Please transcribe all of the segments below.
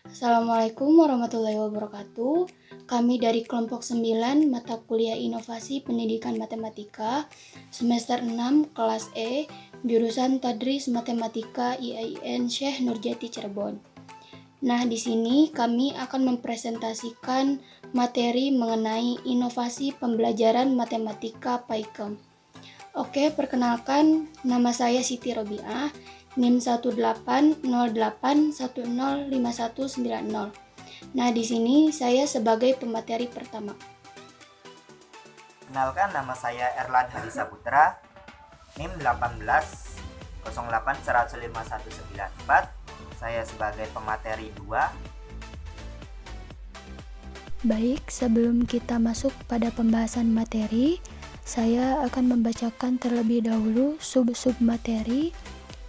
Assalamualaikum warahmatullahi wabarakatuh. Kami dari kelompok 9 mata kuliah Inovasi Pendidikan Matematika semester 6 kelas E, jurusan Tadris Matematika IAIN Syekh Nurjati Cirebon. Nah, di sini kami akan mempresentasikan materi mengenai inovasi pembelajaran matematika PAIKEM. Oke, perkenalkan, nama saya Siti Robiah, NIM 1808105190. Nah, di sini saya sebagai pemateri pertama. Kenalkan, nama saya Erlan Hadi Saputra, NIM 1808105194. Saya sebagai pemateri 2. Baik, sebelum kita masuk pada pembahasan materi, saya akan membacakan terlebih dahulu sub-sub materi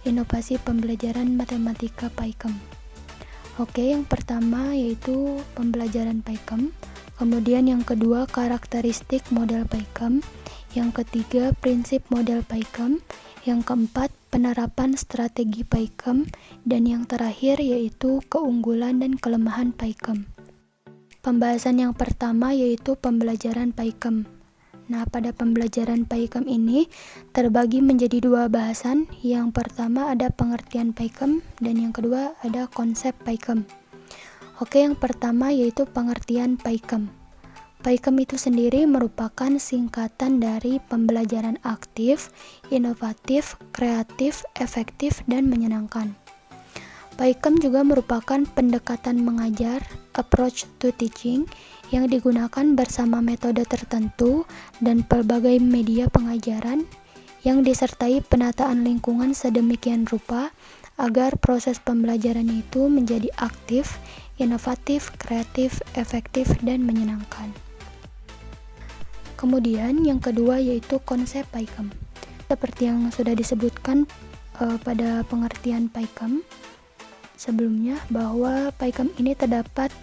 inovasi pembelajaran matematika PAIKEM. Oke, yang pertama yaitu pembelajaran PAIKEM, kemudian yang kedua karakteristik model PAIKEM, yang ketiga prinsip model PAIKEM, yang keempat penerapan strategi PAIKEM, dan yang terakhir yaitu keunggulan dan kelemahan PAIKEM. Pembahasan yang pertama yaitu pembelajaran PAIKEM. Nah, pada pembelajaran PAIKEM ini terbagi menjadi dua bahasan. Yang pertama ada pengertian PAIKEM dan yang kedua ada konsep PAIKEM. Oke, yang pertama yaitu pengertian PAIKEM. PAIKEM itu sendiri merupakan singkatan dari pembelajaran aktif, inovatif, kreatif, efektif, dan menyenangkan. PAIKEM juga merupakan pendekatan mengajar, approach to teaching, yang digunakan bersama metode tertentu dan pelbagai media pengajaran yang disertai penataan lingkungan sedemikian rupa agar proses pembelajaran itu menjadi aktif, inovatif, kreatif, efektif, dan menyenangkan. Kemudian yang kedua yaitu konsep PAIKEM. Seperti yang sudah disebutkan pada pengertian PAIKEM sebelumnya, bahwa PAIKEM ini terdapat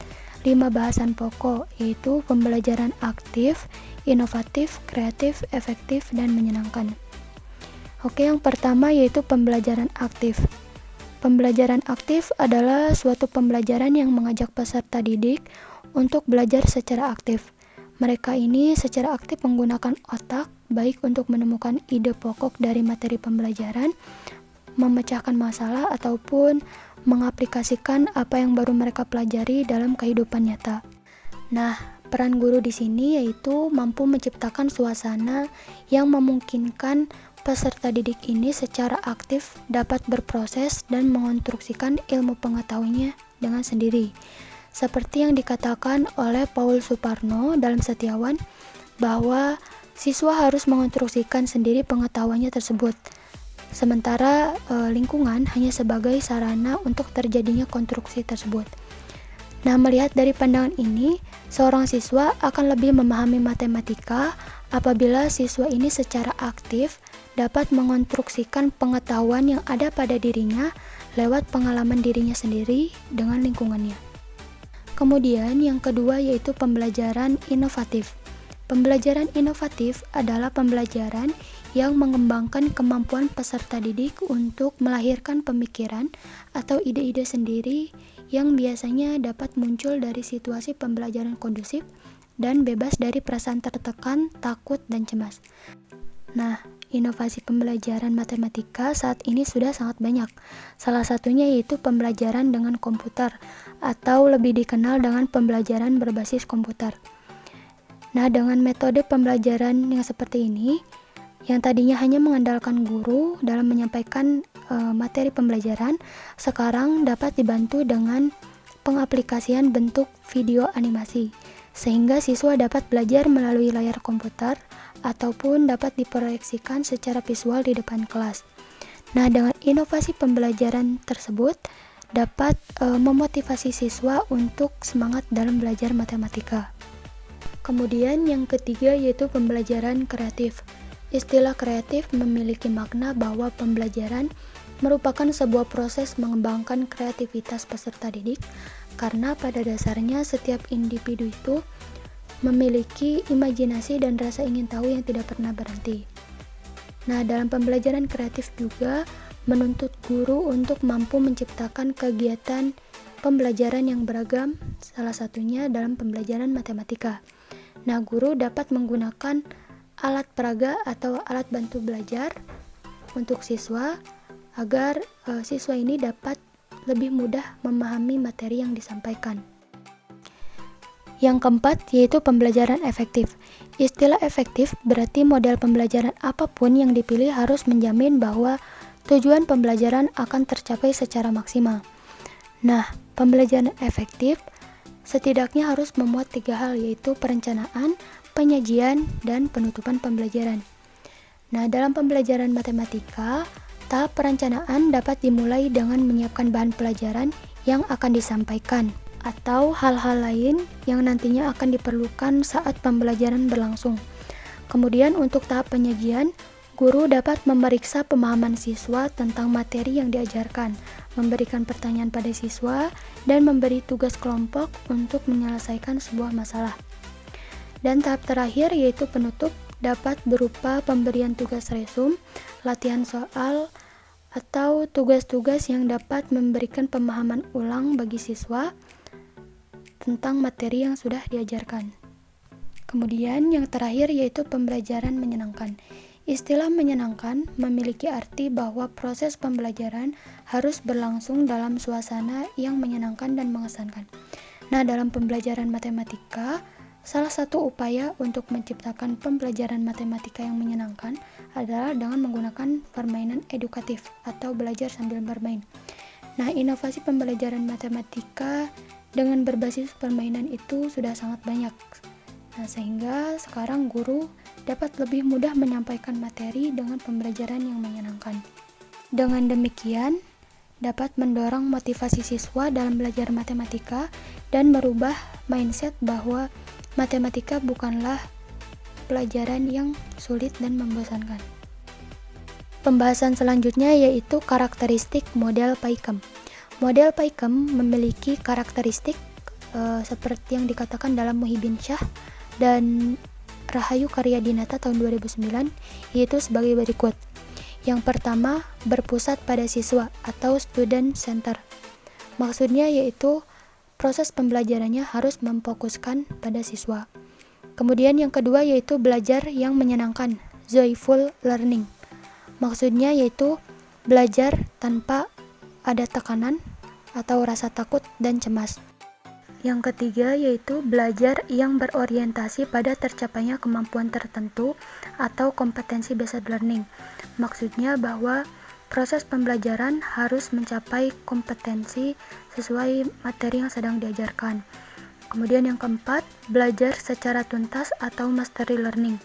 5 bahasan pokok, yaitu pembelajaran aktif, inovatif, kreatif, efektif, dan menyenangkan. Oke, yang pertama yaitu pembelajaran aktif. Pembelajaran aktif adalah suatu pembelajaran yang mengajak peserta didik untuk belajar secara aktif. Mereka ini secara aktif menggunakan otak, baik untuk menemukan ide pokok dari materi pembelajaran, memecahkan masalah, ataupun mengaplikasikan apa yang baru mereka pelajari dalam kehidupan nyata. Nah, peran guru di sini yaitu mampu menciptakan suasana yang memungkinkan peserta didik ini secara aktif dapat berproses dan mengonstruksikan ilmu pengetahuannya dengan sendiri. Seperti yang dikatakan oleh Paul Suparno dalam Setiawan, bahwa siswa harus mengonstruksikan sendiri pengetahuannya tersebut, sementara lingkungan hanya sebagai sarana untuk terjadinya konstruksi tersebut. Nah, melihat dari pandangan ini, seorang siswa akan lebih memahami matematika apabila siswa ini secara aktif dapat mengonstruksikan pengetahuan yang ada pada dirinya lewat pengalaman dirinya sendiri dengan lingkungannya. Kemudian yang kedua yaitu pembelajaran inovatif. Pembelajaran inovatif adalah pembelajaran yang mengembangkan kemampuan peserta didik untuk melahirkan pemikiran atau ide-ide sendiri yang biasanya dapat muncul dari situasi pembelajaran kondusif dan bebas dari perasaan tertekan, takut, dan cemas. Nah, inovasi pembelajaran matematika saat ini sudah sangat banyak. Salah satunya yaitu pembelajaran dengan komputer atau lebih dikenal dengan pembelajaran berbasis komputer. Nah, dengan metode pembelajaran yang seperti ini, yang tadinya hanya mengandalkan guru dalam menyampaikan materi pembelajaran, sekarang dapat dibantu dengan pengaplikasian bentuk video animasi, sehingga siswa dapat belajar melalui layar komputer ataupun dapat diproyeksikan secara visual di depan kelas. Nah, dengan inovasi pembelajaran tersebut dapat memotivasi siswa untuk semangat dalam belajar matematika. Kemudian yang ketiga yaitu pembelajaran kreatif. Istilah kreatif memiliki makna bahwa pembelajaran merupakan sebuah proses mengembangkan kreativitas peserta didik, karena pada dasarnya setiap individu itu memiliki imajinasi dan rasa ingin tahu yang tidak pernah berhenti. Nah, dalam pembelajaran kreatif juga menuntut guru untuk mampu menciptakan kegiatan pembelajaran yang beragam, salah satunya dalam pembelajaran matematika. Nah, guru dapat menggunakan alat peraga atau alat bantu belajar untuk siswa agar siswa ini dapat lebih mudah memahami materi yang disampaikan. Yang keempat yaitu pembelajaran efektif. Istilah efektif berarti model pembelajaran apapun yang dipilih harus menjamin bahwa tujuan pembelajaran akan tercapai secara maksimal. Nah, pembelajaran efektif setidaknya harus memuat 3 hal, yaitu perencanaan, penyajian, dan penutupan pembelajaran. Nah, dalam pembelajaran matematika, tahap perencanaan dapat dimulai dengan menyiapkan bahan pelajaran yang akan disampaikan, atau hal-hal lain yang nantinya akan diperlukan saat pembelajaran berlangsung. Kemudian untuk tahap penyajian, guru dapat memeriksa pemahaman siswa tentang materi yang diajarkan, memberikan pertanyaan pada siswa, dan memberi tugas kelompok untuk menyelesaikan sebuah masalah. Dan tahap terakhir yaitu penutup dapat berupa pemberian tugas resum, latihan soal, atau tugas-tugas yang dapat memberikan pemahaman ulang bagi siswa tentang materi yang sudah diajarkan. Kemudian yang terakhir yaitu pembelajaran menyenangkan. Istilah menyenangkan memiliki arti bahwa proses pembelajaran harus berlangsung dalam suasana yang menyenangkan dan mengesankan. Nah, dalam pembelajaran matematika, salah satu upaya untuk menciptakan pembelajaran matematika yang menyenangkan adalah dengan menggunakan permainan edukatif atau belajar sambil bermain. Nah, inovasi pembelajaran matematika dengan berbasis permainan itu sudah sangat banyak. Nah, sehingga sekarang guru dapat lebih mudah menyampaikan materi dengan pembelajaran yang menyenangkan. Dengan demikian, dapat mendorong motivasi siswa dalam belajar matematika dan merubah mindset bahwa matematika bukanlah pelajaran yang sulit dan membosankan. Pembahasan selanjutnya yaitu karakteristik model PAIKEM. Model PAIKEM memiliki karakteristik seperti yang dikatakan dalam Muhyiddin Syah dan Rahayu Karyadinata tahun 2009, yaitu sebagai berikut. Yang pertama, berpusat pada siswa atau student center. Maksudnya yaitu proses pembelajarannya harus memfokuskan pada siswa. Kemudian yang kedua yaitu belajar yang menyenangkan, joyful learning. Maksudnya yaitu belajar tanpa ada tekanan atau rasa takut dan cemas. Yang ketiga yaitu belajar yang berorientasi pada tercapainya kemampuan tertentu atau kompetensi based learning. Maksudnya bahwa proses pembelajaran harus mencapai kompetensi sesuai materi yang sedang diajarkan. Kemudian yang keempat, belajar secara tuntas atau mastery learning.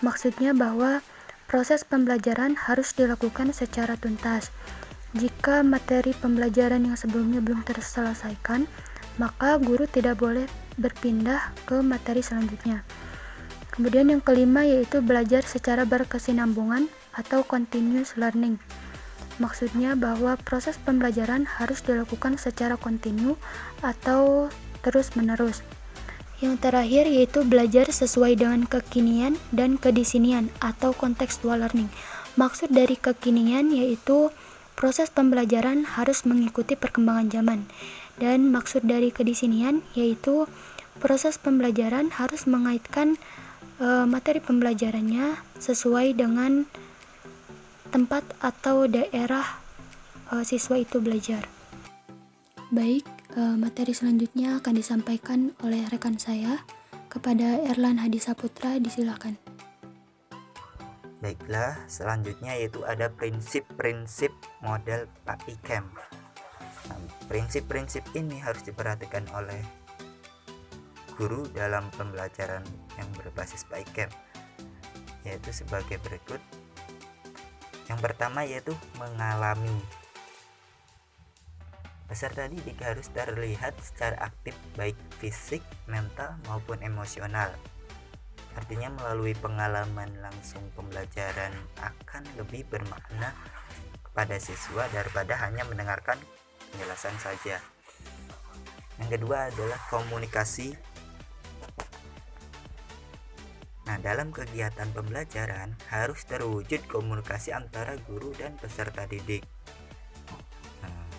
Maksudnya bahwa proses pembelajaran harus dilakukan secara tuntas. Jika materi pembelajaran yang sebelumnya belum terselesaikan, maka guru tidak boleh berpindah ke materi selanjutnya. Kemudian yang kelima yaitu belajar secara berkesinambungan atau continuous learning. Maksudnya bahwa proses pembelajaran harus dilakukan secara kontinu atau terus-menerus. Yang terakhir yaitu belajar sesuai dengan kekinian dan kedisinian atau contextual learning. Maksud dari kekinian yaitu proses pembelajaran harus mengikuti perkembangan zaman. Dan maksud dari kedisinian yaitu proses pembelajaran harus mengaitkan materi pembelajarannya sesuai dengan tempat atau daerah siswa itu belajar. Baik, materi selanjutnya akan disampaikan oleh rekan saya. Kepada Erlan Hadi Saputra, disilakan. Baiklah, selanjutnya yaitu ada prinsip-prinsip model PAIKEM. Nah, prinsip-prinsip ini harus diperhatikan oleh guru dalam pembelajaran yang berbasis PAIKEM, yaitu sebagai berikut. Yang pertama yaitu mengalami. Peserta didik harus terlihat secara aktif baik fisik, mental maupun emosional. Artinya melalui pengalaman langsung pembelajaran akan lebih bermakna kepada siswa daripada hanya mendengarkan penjelasan saja. Yang kedua adalah komunikasi. Nah, dalam kegiatan pembelajaran harus terwujud komunikasi antara guru dan peserta didik.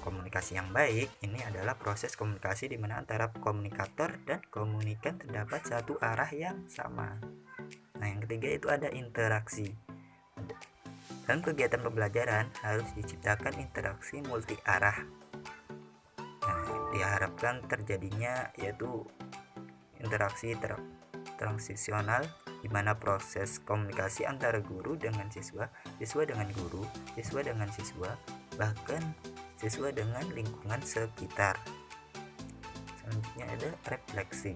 komunikasi yang baik ini adalah proses komunikasi di mana antara komunikator dan komunikan terdapat satu arah yang sama. Nah, yang ketiga itu ada interaksi. Dalam kegiatan pembelajaran harus diciptakan interaksi multi arah. Nah, diharapkan terjadinya yaitu interaksi transisional, di mana proses komunikasi antara guru dengan siswa, siswa dengan guru, siswa dengan siswa, bahkan siswa dengan lingkungan sekitar. Selanjutnya ada refleksi.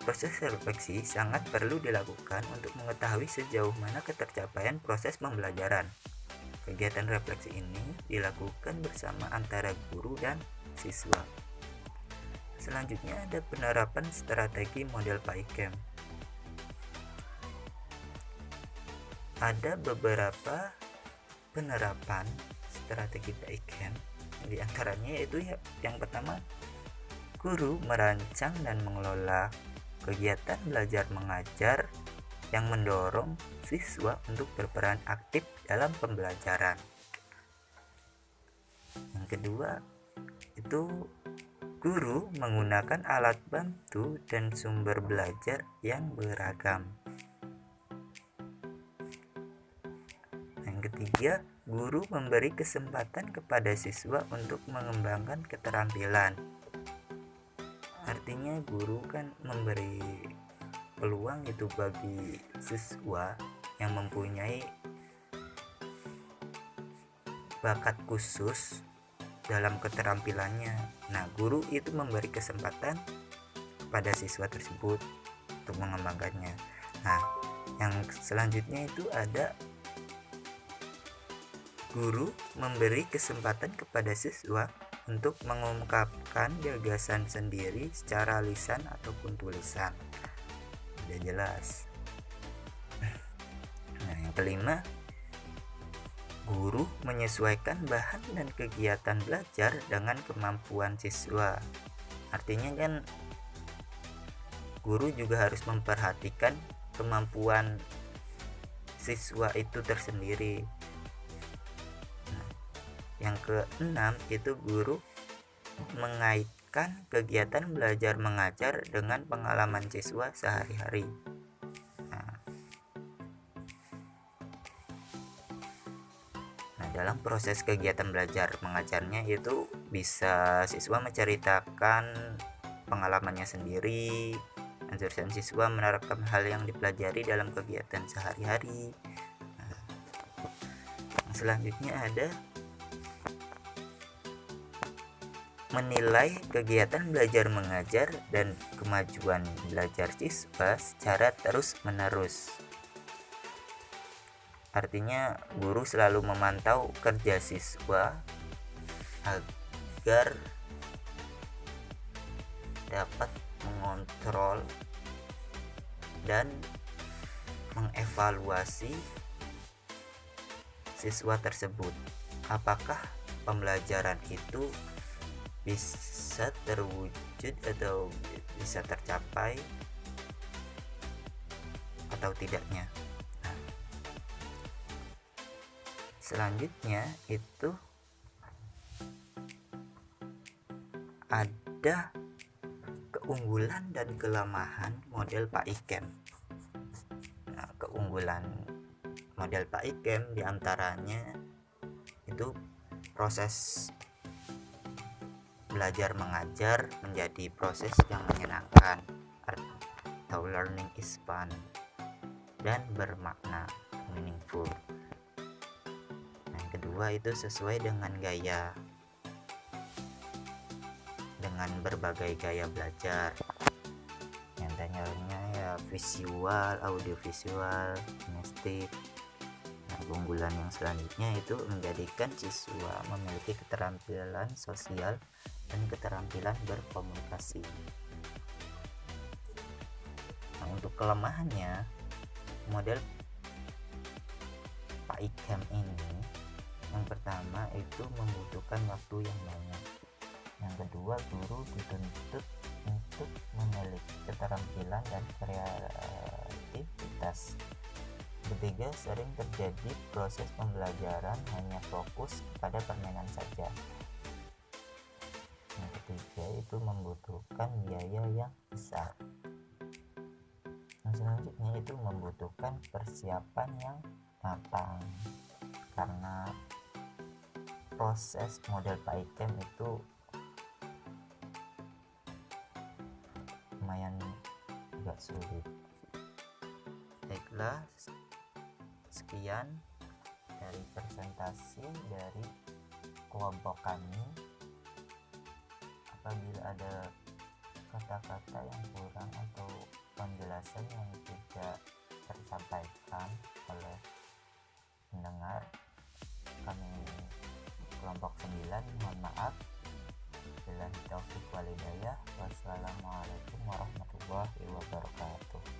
Proses refleksi sangat perlu dilakukan untuk mengetahui sejauh mana ketercapaian proses pembelajaran. Kegiatan refleksi ini dilakukan bersama antara guru dan siswa. Selanjutnya ada penerapan strategi model PAICAM. Ada beberapa penerapan strategi PAICAM, di antaranya yaitu yang pertama, guru merancang dan mengelola kegiatan belajar mengajar yang mendorong siswa untuk berperan aktif dalam pembelajaran. Yang kedua, itu guru menggunakan alat bantu dan sumber belajar yang beragam. Yang ketiga, guru memberi kesempatan kepada siswa untuk mengembangkan keterampilan. Artinya guru kan memberi peluang itu bagi siswa yang mempunyai bakat khusus dalam keterampilannya. Nah, guru itu memberi kesempatan kepada siswa tersebut untuk mengembangkannya. Nah, yang selanjutnya itu ada guru memberi kesempatan kepada siswa untuk mengungkapkan gagasan sendiri secara lisan ataupun tulisan. Sudah jelas. Nah, yang kelima, guru menyesuaikan bahan dan kegiatan belajar dengan kemampuan siswa. Artinya kan guru juga harus memperhatikan kemampuan siswa itu tersendiri. Yang keenam itu guru mengaitkan kegiatan belajar mengajar dengan pengalaman siswa sehari-hari. Nah, dalam proses kegiatan belajar mengajarnya itu bisa siswa menceritakan pengalamannya sendiri, dan siswa menerapkan hal yang dipelajari dalam kegiatan sehari-hari. Selanjutnya ada menilai kegiatan belajar mengajar dan kemajuan belajar siswa secara terus-menerus. Artinya guru selalu memantau kerja siswa agar dapat mengontrol dan mengevaluasi siswa tersebut. Apakah pembelajaran itu bisa terwujud atau bisa tercapai atau tidaknya. Nah, selanjutnya itu ada keunggulan dan kelemahan model PAICAM. Nah, keunggulan model PAICAM diantaranya itu proses belajar mengajar menjadi proses yang menyenangkan atau learning is fun dan bermakna, meaningful. Yang kedua itu sesuai dengan gaya, dengan berbagai gaya belajar. Yang antaranya ya visual, audiovisual, kinestik. Keunggulan yang selanjutnya itu menjadikan siswa memiliki keterampilan sosial dan keterampilan berkomunikasi. Nah, untuk kelemahannya, model PAICAM ini yang pertama itu membutuhkan waktu yang banyak. Yang kedua, guru dituntut untuk memiliki keterampilan dan kreativitas. Ketiga, sering terjadi proses pembelajaran hanya fokus pada permainan saja. itu membutuhkan biaya yang besar. Yang selanjutnya itu membutuhkan persiapan yang matang, karena proses model PAICAM itu lumayan agak sulit. Baiklah, sekian dari presentasi dari kelompok kami. Apabila ada kata-kata yang kurang atau penjelasan yang tidak tersampaikan oleh pendengar, kami kelompok 9 mohon maaf. Billahi taufiq wal hidayah. Wassalamualaikum warahmatullahi wabarakatuh.